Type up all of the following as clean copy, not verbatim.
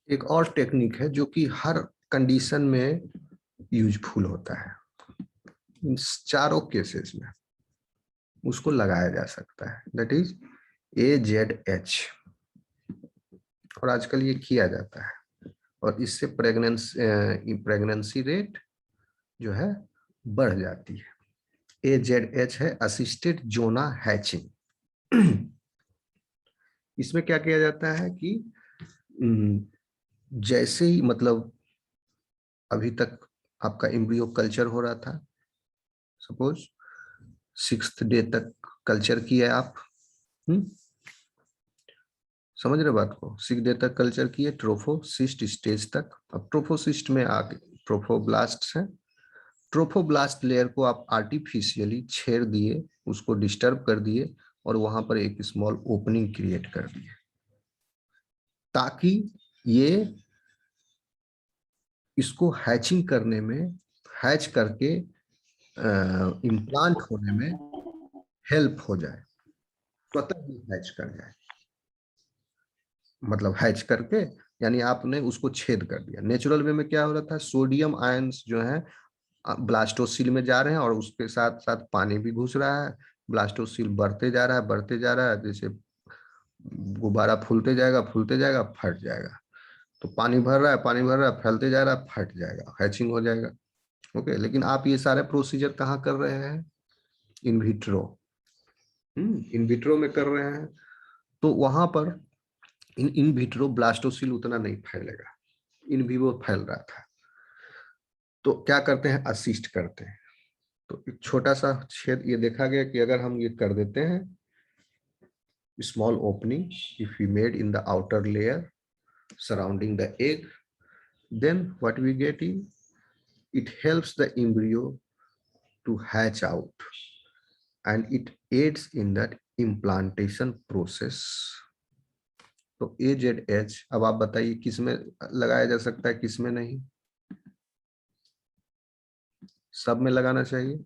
एक और टेक्निक है जो कि हर कंडीशन में यूजफुल होता है। इन चारों केसेस में उसको लगाया जा सकता है, दैट इज AZH। और आजकल ये किया जाता है और इससे प्रेगनेंसी रेट जो है बढ़ जाती है। AZH है असिस्टेड जोना हैचिंग। इसमें क्या किया जाता है कि जैसे ही मतलब अभी तक आपका एम्ब्रियो कल्चर हो रहा था, सपोज 6th डे तक कल्चर किया आप, समझ रहे बात को, 6 डे तक कल्चर किए ट्रोफोसिस्ट स्टेज तक। अब ट्रोफोसिस्ट में आके ट्रोफोब्लास्ट है, ट्रोफोब्लास्ट लेयर को आप आर्टिफिशियली छेड़ दिए, उसको डिस्टर्ब कर दिए और वहां पर एक स्मॉल ओपनिंग क्रिएट कर दिए ताकि ये इसको हैचिंग करने में, हैच करके इम्प्लांट होने में हेल्प हो जाए, स्वतः ही हैच कर जाए। मतलब हैच करके यानी आपने उसको छेद कर दिया। नेचुरल वे में क्या हो रहा था, सोडियम आयंस जो है ब्लास्टोसिल में जा रहे हैं और उसके साथ साथ पानी भी घुस रहा है। ब्लास्टोसिल बढ़ते जा रहा है, बढ़ते जा रहा है, जैसे गुब्बारा फूलते जाएगा, फट जाएगा। तो पानी भर रहा है, पानी भर रहा है, फैलते जा रहा है, फट जाएगा, हैचिंग हो जाएगा। ओके, लेकिन आप ये सारे प्रोसीजर कहाँ कर रहे हैं? In vitro. इन विट्रो में कर रहे हैं, तो वहां पर इन विट्रो ब्लास्टोसिल उतना नहीं फैलेगा, इन विवो फैल रहा था। तो क्या करते हैं, असिस्ट करते हैं। तो एक छोटा सा छेद ये देखा गया कि अगर हम ये कर देते हैं, small opening if we made in the outer layer surrounding the egg, then what we get in, it helps the embryo to hatch out and it aids in that implantation process. तो AZH अब आप बताइए किस में लगाया जा सकता है, किस में नहीं? सब में लगाना चाहिए।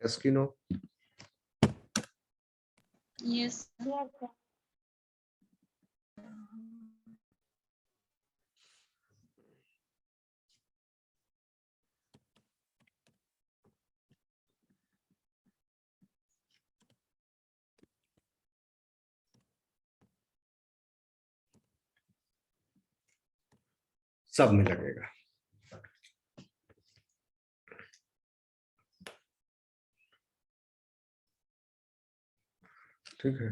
एस्किनो यस सब में लगेगा। ठीक है,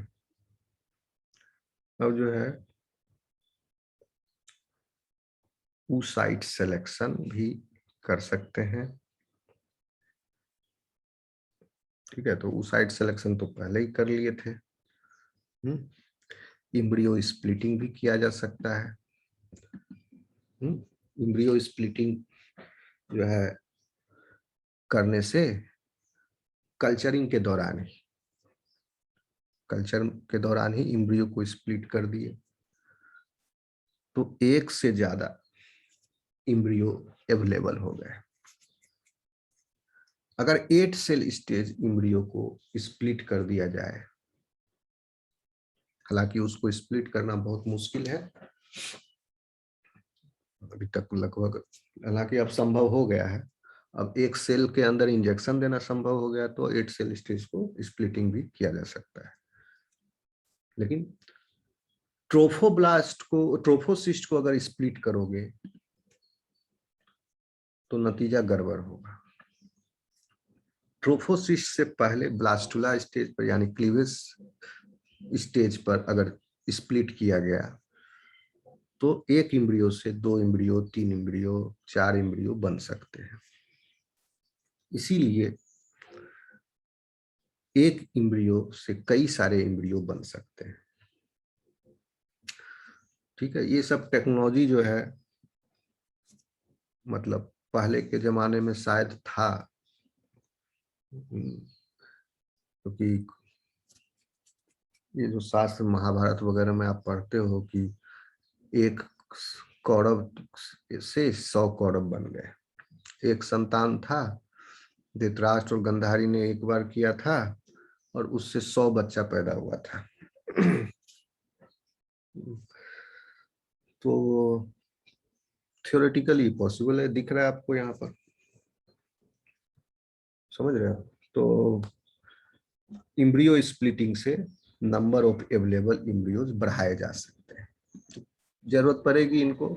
अब जो है oocyte सिलेक्शन भी कर सकते हैं। ठीक है, तो oocyte सिलेक्शन तो पहले ही कर लिए थे। इम्ब्रियो स्प्लिटिंग भी किया जा सकता है। इम्ब्रियो स्प्लिटिंग जो है करने से कल्चरिंग के दौरान ही, कल्चर के दौरान ही इम्ब्रियो को स्प्लिट कर दिए तो एक से ज्यादा इम्ब्रियो अवेलेबल हो गए। अगर 8 सेल स्टेज इम्ब्रियो को स्प्लिट कर दिया जाए, हालांकि उसको स्प्लिट करना बहुत मुश्किल है अभी तक लगभग, हालांकि अब संभव हो गया है, अब एक सेल के अंदर इंजेक्शन देना संभव हो गया तो 8 सेल स्टेज को स्प्लिटिंग भी किया जा सकता है। लेकिन ट्रोफोब्लास्ट को, ट्रोफोसिस्ट को अगर स्प्लिट करोगे तो नतीजा गड़बड़ होगा। ट्रोफोसिस्ट से पहले ब्लास्टुला स्टेज पर यानी क्लीवेज स्टेज पर अगर स्प्लिट किया गया तो एक इम्ब्रियो से 2 इम्ब्रियो, 3 इम्ब्रियो, 4 इम्ब्रियो बन सकते हैं। इसीलिए एक इम्ब्रियो से कई सारे इम्ब्रियो बन सकते हैं। ठीक है, ये सब टेक्नोलॉजी जो है मतलब पहले के जमाने में शायद था, क्योंकि ये जो शास्त्र महाभारत वगैरह में आप पढ़ते हो कि एक कौरव से 100 कौरव बन गए। एक संतान था धृतराष्ट्र और गांधारी ने एक बार किया था और उससे 100 बच्चा पैदा हुआ था। तो थियोरेटिकली पॉसिबल है, दिख रहा है आपको यहाँ पर, समझ रहे हो? तो इम्ब्रियो स्प्लिटिंग से नंबर ऑफ अवेलेबल इम्ब्रियोज बढ़ाए जा सकते हैं। जरूरत पड़ेगी इनको,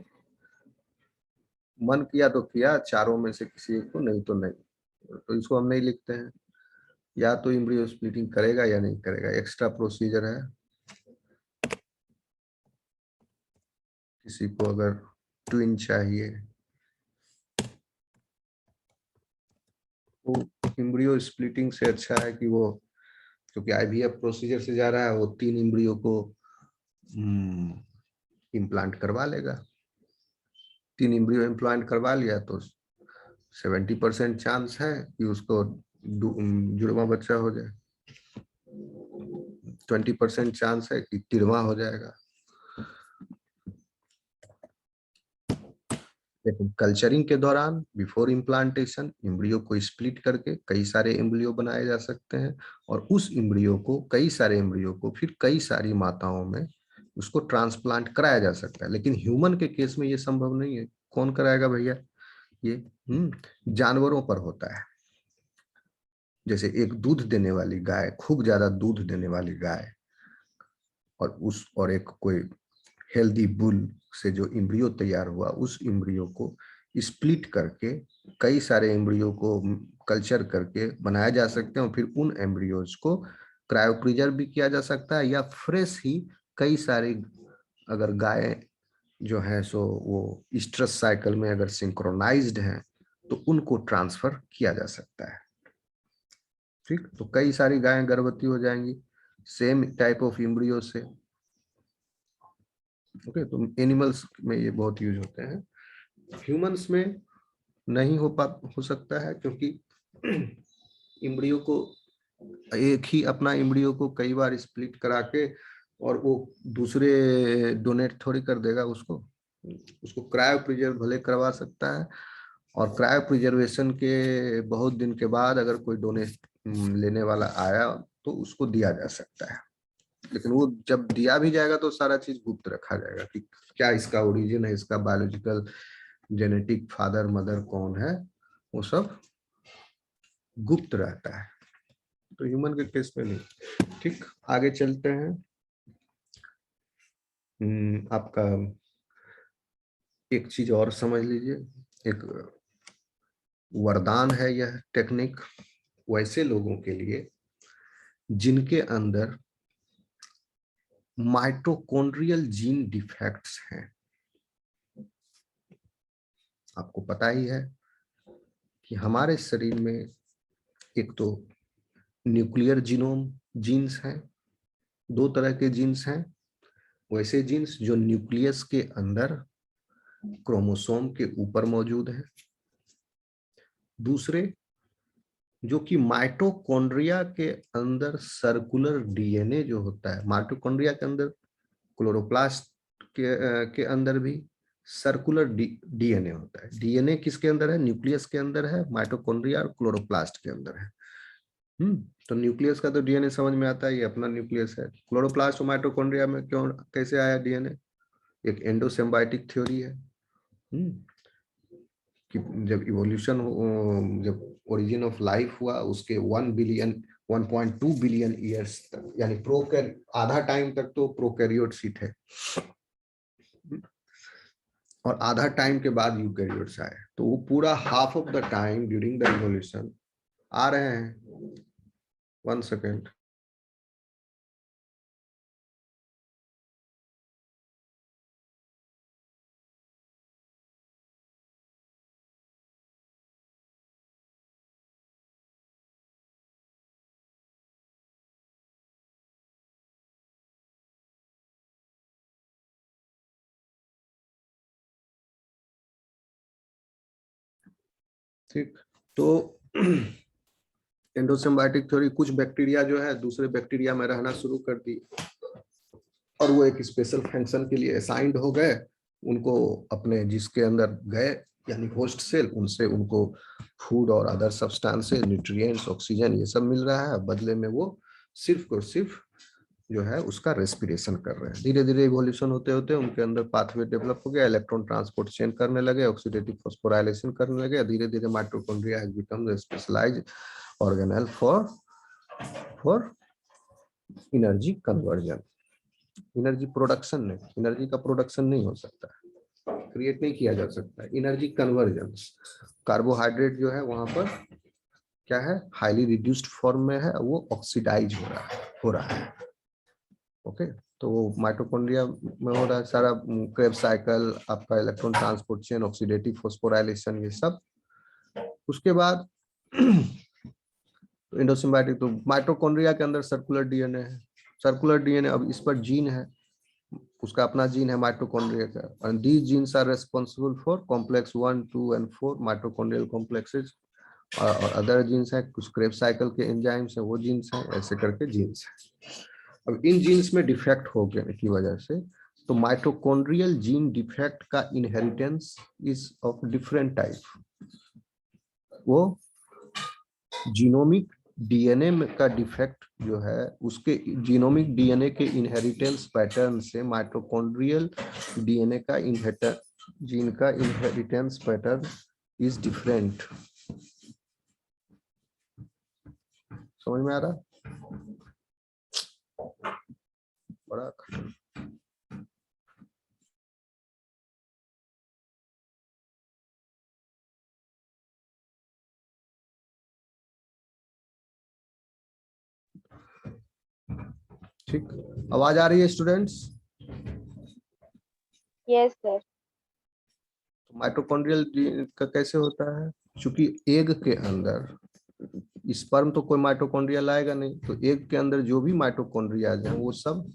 मन किया तो किया, चारों में से किसी एक को, नहीं तो नहीं, तो इसको हम नहीं लिखते हैं। या तो इम्ब्रियो स्प्लिटिंग करेगा या नहीं करेगा, एक्स्ट्रा प्रोसीजर है। किसी को अगर ट्विन चाहिए तो इम्ब्रियो स्प्लिटिंग से अच्छा है कि वो, क्योंकि आईवीएफ प्रोसीजर से जा रहा है, वो 3 इम्ब्रियो को इम्प्लांट करवा लेगा। 3 इम्ब्रियो इम्प्लांट करवा लिया तो 70% चांस है कि उसको जुड़वा बच्चा हो जाए, 20% चांस है कि तिरवा हो जाएगा। लेकिन कल्चरिंग के दौरान बिफोर इम्प्लांटेशन इम्ब्रियो को स्प्लिट करके कई सारे इम्ब्रियो बनाए जा सकते हैं, और उस इम्ब्रियो को, कई सारे इम्ब्रियो को फिर कई सारी माताओं में उसको ट्रांसप्लांट कराया जा सकता है। लेकिन ह्यूमन के केस में ये संभव नहीं है। कौन कराएगा भैया? ये जानवरों पर होता है। जैसे एक दूध देने वाली गाय, खूब ज्यादा दूध देने वाली गाय, और एक कोई हेल्दी बुल से जो इम्ब्रियो तैयार हुआ, उस इम्ब्रियो को स्प्लिट करके कई सारे एम्ब्रियो को कल्चर करके बनाया जा सकते हैं, और फिर उन एम्ब्रियोज को क्रायो प्रिजर्व भी किया जा सकता है, या फ्रेश ही कई सारे, अगर गाय जो है सो वो ईस्ट्रस साइकिल में अगर सिंक्रोनाइज्ड है तो उनको ट्रांसफर किया जा सकता है। ठीक, तो कई सारी गायें गर्भवती हो जाएंगी सेम टाइप ऑफ इम्ब्रियो से। ओके, तो एनिमल्स में ये बहुत यूज होते हैं, ह्यूमंस में नहीं हो सकता है, क्योंकि इम्ब्रियो को, एक ही अपना इम्ब्रियो को कई बार स्प्लिट करा के, और वो दूसरे डोनेट थोड़ी कर देगा उसको। उसको क्रायो प्रिजर्व भले करवा सकता है, और क्रायो प्रिजर्वेशन के बहुत दिन के बाद अगर कोई डोनेट लेने वाला आया तो उसको दिया जा सकता है। लेकिन वो जब दिया भी जाएगा तो सारा चीज गुप्त रखा जाएगा कि क्या इसका ओरिजिन है, इसका बायोलॉजिकल जेनेटिक फादर मदर कौन है, वो सब गुप्त रहता है। तो ह्यूमन के केस में नहीं। ठीक, आगे चलते हैं। आपका एक चीज और समझ लीजिए, एक वरदान है यह टेक्निक वैसे लोगों के लिए जिनके अंदर माइटोकॉन्ड्रियल जीन डिफेक्ट्स हैं। आपको पता ही है कि हमारे शरीर में एक तो न्यूक्लियर जीनोम जीन्स हैं, 2 तरह के जीन्स हैं। वैसे जीन्स जो न्यूक्लियस के अंदर क्रोमोसोम के ऊपर मौजूद है, दूसरे जो कि माइटोकॉन्ड्रिया के अंदर सर्कुलर डीएनए जो होता है, माइटोकॉन्ड्रिया के अंदर, क्लोरोप्लास्ट के अंदर भी सर्कुलर डीएनए होता है। डीएनए किसके अंदर है? न्यूक्लियस के अंदर है, माइटोकॉन्ड्रिया और क्लोरोप्लास्ट के अंदर है। तो न्यूक्लियस का तो डीएनए समझ में आता है, ये अपना न्यूक्लियस है। क्लोरोप्लास्ट और माइटोकॉन्ड्रिया में क्यों, कैसे आया डीएनए? एक एंडोसिम्बायोटिक थ्योरी है। कि जब इवोल्यूशन, जब ओरिजिन ऑफ लाइफ हुआ, उसके 1.2 बिलियन ईयर्स तक, यानी आधा टाइम तक तो प्रोकैरियोट्स ही थे, और आधा टाइम के बाद यूकैरियोट्स आए। तो वो पूरा half of the time during the evolution आ रहे हैं। 1 सेकेंड। ठीक, तो एंडोसिम्बायोटिक थ्योरी, कुछ बैक्टीरिया जो है दूसरे बैक्टीरिया में रहना शुरू कर दी, और वो एक स्पेशल फंक्शन के लिए असाइंड हो गए। उनको अपने जिसके अंदर गए यानी होस्ट सेल, उनसे उनको फूड और अदर सब्सटेंसेस, न्यूट्रिएंट्स, ऑक्सीजन ये सब मिल रहा है, बदले में वो सिर्फ और सिर्फ जो है उसका रेस्पिरेशन कर रहे हैं। धीरे धीरे इवोल्यूशन होते होते उनके अंदर पाथवे डेवलप हो गया, इलेक्ट्रॉन ट्रांसपोर्ट चेंज करने लगे, ऑक्सीडेटिव फॉस्फोराइलेशन करने लगे, धीरे धीरे mitochondria has become the specialised organelle for energy conversion. Energy production नहीं, एनर्जी का प्रोडक्शन नहीं हो सकता, क्रिएट नहीं किया जा सकता, एनर्जी कन्वर्जन। कार्बोहाइड्रेट जो है वहां पर क्या है, हाईली रिड्यूस्ड फॉर्म में है, वो ऑक्सीडाइज हो रहा है। ओके, तो वो माइटोकॉन्ड्रिया में हो रहा है सारा क्रेब्स साइकिल, आपका electron transport chain, oxidative phosphorylation, ये सब। उसके बाद एंडोसिम्बायोटिक, तो माइटोकॉन्ड्रिया के अंदर सर्कुलर डीएनए है, सर्कुलर डीएनए, अब इस पर जीन है, उसका अपना जीन है माइटोकॉन्ड्रिया का, and these genes are responsible for complex 1, 2 and 4 mitochondrial complexes, और अदर जीन्स है, कुछ क्रेब्स साइकिल के एंजाइम्स है वो जीन्स है, ऐसे करके जीन्स है। अब इन जीन्स में डिफेक्ट हो गए की वजह से, तो माइटोकॉन्ड्रियल जीन डिफेक्ट का inheritance is of different type. वो जीनोमिक डीएनए का डिफेक्ट जो है, उसके जीनोमिक डीएनए के इनहेरिटेंस पैटर्न से माइटोकॉन्ड्रियल डीएनए का जीन का इनहेरिटेंस पैटर्न इज डिफरेंट। समझ में आ रहा? बड़ा ठीक, आवाज आ रही है स्टूडेंट्स? Yes sir. माइटोकॉन्ड्रियल का कैसे होता है, क्योंकि एग के अंदर स्पर्म तो कोई माइटोकॉन्ड्रिया लाएगा नहीं, तो एग के अंदर जो भी माइटोकॉन्ड्रिया हैं वो सब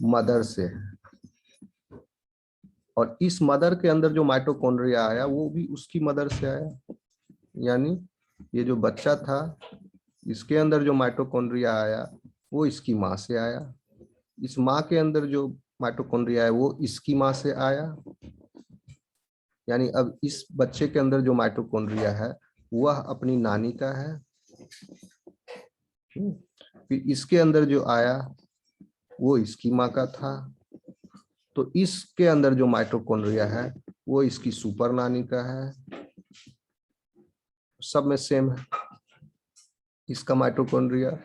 मदर से है, और इस मदर के अंदर जो माइटोकॉन्ड्रिया आया वो भी उसकी मदर से आया, यानी ये जो बच्चा था इसके अंदर जो माइटोकॉन्ड्रिया आया वो इसकी माँ से आया, इस माँ के अंदर जो माइटोकॉन्ड्रिया है वो इसकी माँ से आया, यानी अब इस बच्चे के अंदर जो माइटोकॉन्ड्रिया है वह अपनी नानी का है। फिर इसके अंदर जो आया वो इसकी माँ का था, तो इसके अंदर जो माइटोकॉन्ड्रिया है वो इसकी सुपर नानी का है, सब में सेम है। इसका माइटोकॉन्ड्रिया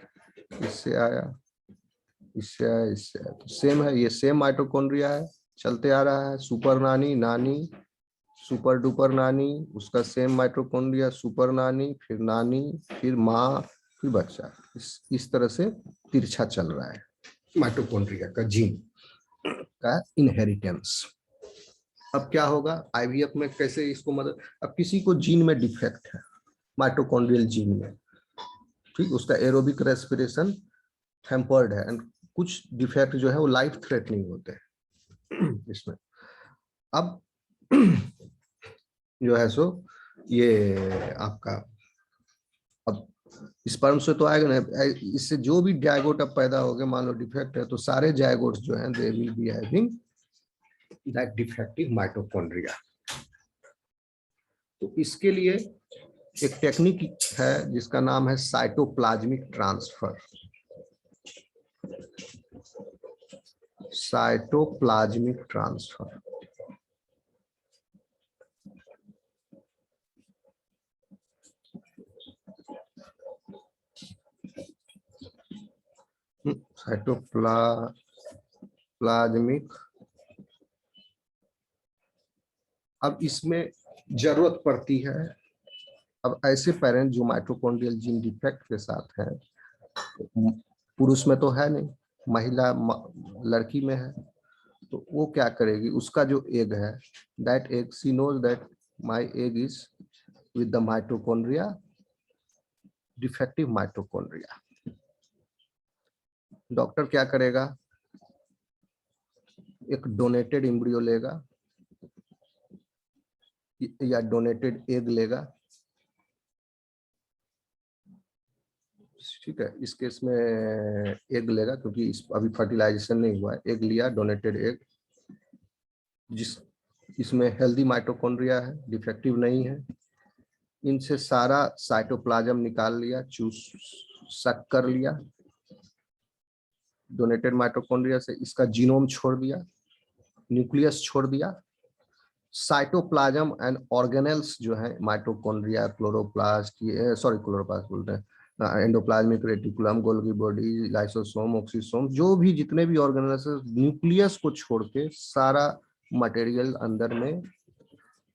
इससे आया, इससे आया, इससे आया, तो सेम है, ये सेम माइटोकॉन्ड्रिया है, चलते आ रहा है। सुपर नानी, नानी, सुपर डुपर नानी, उसका सेम माइटोकॉन्ड्रिया, सुपर नानी, फिर माँ, फिर बच्चा, इस तरह से तिरछा चल रहा है माइटोकॉन्ड्रिया का जीन का इनहेरिटेंस। अब क्या होगा आईवीएफ में, कैसे इसको मदद, अब किसी को जीन में डिफेक्ट है, माइटोकॉन्ड्रियल जीन में, ठीक, उसका एरोबिक रेस्पिरेशन हैम्पर्ड है, एंड कुछ डिफेक्ट जो है वो लाइफ थ्रेटनिंग होते हैं इसमें। अब जो है सो ये आपका, अब स्पर्म से तो आएगा ना, इससे जो भी जायगोट अब पैदा हो गए, मान लो डिफेक्ट है, तो सारे जायगोट्स जो हैं they will be having that defective mitochondria. तो इसके लिए एक टेक्निक है जिसका नाम है cytoplasmic transfer. Cytoplasmic transfer, cytoplasmic, अब इसमें जरूरत पड़ती है, अब ऐसे पेरेंट जो माइटोकॉन्ड्रियल जीन डिफेक्ट के साथ है, पुरुष में तो है नहीं, महिला लड़की में है, तो वो क्या करेगी, उसका जो एग है, that egg she knows that my egg is with the mitochondria, defective mitochondria. Doctor क्या करेगा, एक डोनेटेड एम्ब्रियो लेगा या डोनेटेड एग लेगा, ठीक है, इस केस में एग लेगा क्योंकि अभी फर्टिलाइजेशन नहीं हुआ है, एग लिया, डोनेटेड एग, इसमें हेल्दी माइटोकॉन्ड्रिया है, डिफेक्टिव नहीं है। इनसे सारा साइटोप्लाज्म निकाल लिया, चूस सक कर लिया। डोनेटेड माइटोकॉन्ड्रिया से इसका जीनोम छोड़ दिया, न्यूक्लियस छोड़ दिया। साइटोप्लाज्म एंड ऑर्गेनेल्स जो है माइटोकॉन्ड्रिया, क्लोरोप्लास्ट, क्लोरोप्लास्ट बोलते हैं, endoplasmic reticulum, Golgi body, lysosome, oxysome, जो भी जितने भी ऑर्गेनेल्स, न्यूक्लियस को छोड़ के सारा मटेरियल अंदर में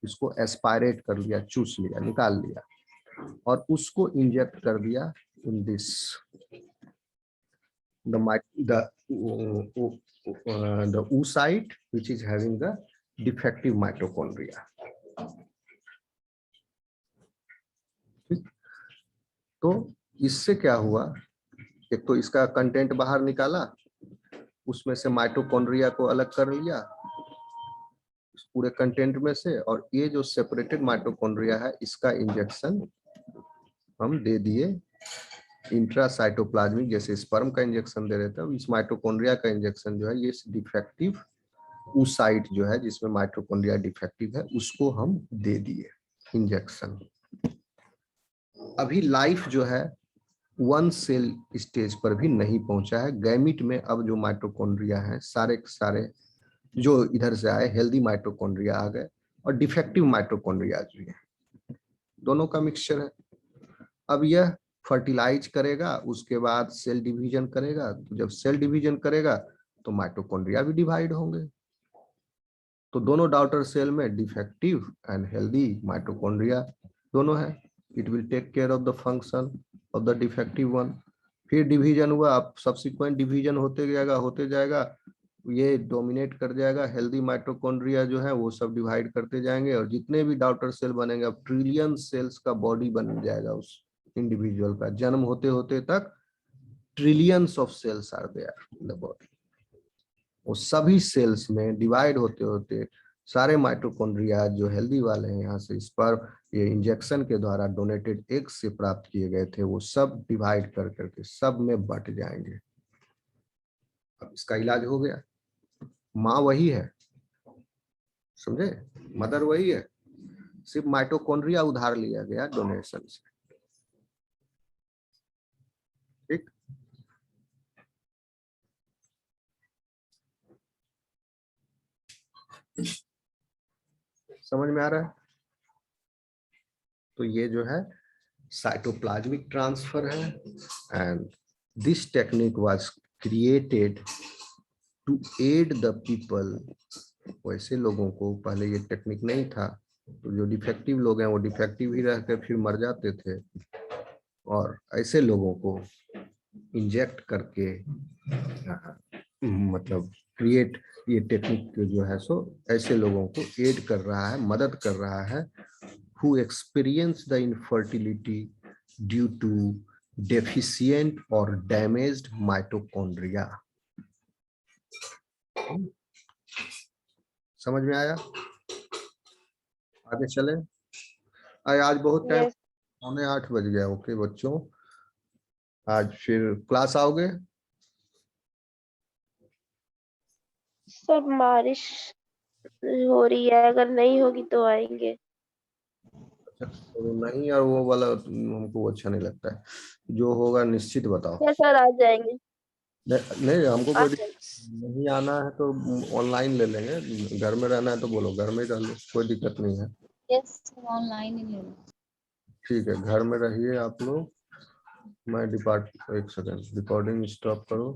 इसको एस्पायरेट कर लिया, चूस लिया, निकाल लिया और उसको इंजेक्ट कर दिया in this the oocyte which is having the defective mitochondria. तो इससे क्या हुआ, एक तो इसका कंटेंट बाहर निकाला, उसमें से माइटोकॉन्ड्रिया को अलग कर लिया इस पूरे कंटेंट में से, और ये जो सेपरेटेड माइटोकॉन्ड्रिया है इसका इंजेक्शन हम दे दिए इंट्रासाइटोप्लाज्मिक, जैसे स्पर्म का इंजेक्शन दे रहे थे, इस माइटोकॉन्ड्रिया का इंजेक्शन जो है ये डिफेक्टिव oocyte जो है जिसमें माइटोकॉन्ड्रिया डिफेक्टिव है उसको हम दे दिए इंजेक्शन। अभी लाइफ जो है 1 सेल स्टेज पर भी नहीं पहुंचा है। गैमिट में अब जो माइटोकॉन्ड्रिया है सारे के सारे जो इधर से आए हेल्दी माइटोकॉन्ड्रिया आ गए और डिफेक्टिव माइटोकॉन्ड्रिया भी है, दोनों का मिक्सचर है। अब यह फर्टिलाइज करेगा, उसके बाद सेल डिवीजन करेगा, तो जब सेल डिवीजन करेगा तो माइटोकॉन्ड्रिया भी डिवाइड होंगे। तो दोनों डॉटर सेल में डिफेक्टिव एंड हेल्दी माइटोकॉन्ड्रिया दोनों है। It will take care of the function of the defective one. फिर डिवीजन हुआ, अब सब्सिक्वेंट डिवीजन होते जाएगा, ये डोमिनेट कर जाएगा, हेल्दी माइटोकॉन्ड्रिया जो है वो सब डिवाइड करते जाएंगे और जितने भी डॉटर सेल बनेंगे, अब ट्रिलियन सेल्स का बॉडी बन जाएगा उस इंडिविजुअल का। जन्म होते होते तक trillions of cells are there in the body. वो सभी सेल्स में डिवाइड होते होते सारे माइटोकॉन्ड्रिया जो हेल्दी वाले हैं, यहाँ से स्पर्म ये इंजेक्शन के द्वारा डोनेटेड एग से प्राप्त किए गए थे, वो सब डिवाइड कर करके सब में बट जाएंगे। अब इसका इलाज हो गया। माँ वही है, समझे, मदर वही है, सिर्फ माइटोकॉन्ड्रिया उधार लिया गया डोनेशन से। ठीक, समझ में आ रहा है? तो ये जो है साइटोप्लाज्मिक ट्रांसफर है and this technique was created to aid the people. वैसे लोगों को पहले ये टेक्निक नहीं था, तो जो डिफेक्टिव लोग हैं वो डिफेक्टिव ही रह कर फिर मर जाते थे, और ऐसे लोगों को इंजेक्ट करके मतलब क्रिएट ये टेक्निक जो है सो ऐसे लोगों को एड कर रहा है, मदद कर रहा है who experience the infertility due to deficient or damaged mitochondria। समझ में आया? आगे चले। आज बहुत टाइम, 7:45 बज गया। ओके बच्चों, आज फिर क्लास आओगे? सर बारिश हो रही है, अगर नहीं होगी तो आएंगे। तो नहीं यार, वो वाला हमको अच्छा नहीं लगता है। जो होगा निश्चित बताओ। सर आ जाएंगे। नहीं हमको आ कोई जाएंगे। नहीं आना है तो ऑनलाइन ले लेंगे, घर में रहना है तो बोलो घर में ही रह लो, कोई दिक्कत नहीं है। यस, ऑनलाइन ही ले लो। ठीक है, घर में रहिए आप लोग। मैं एक सेकंड रिकॉर्डिंग स्टॉप करो।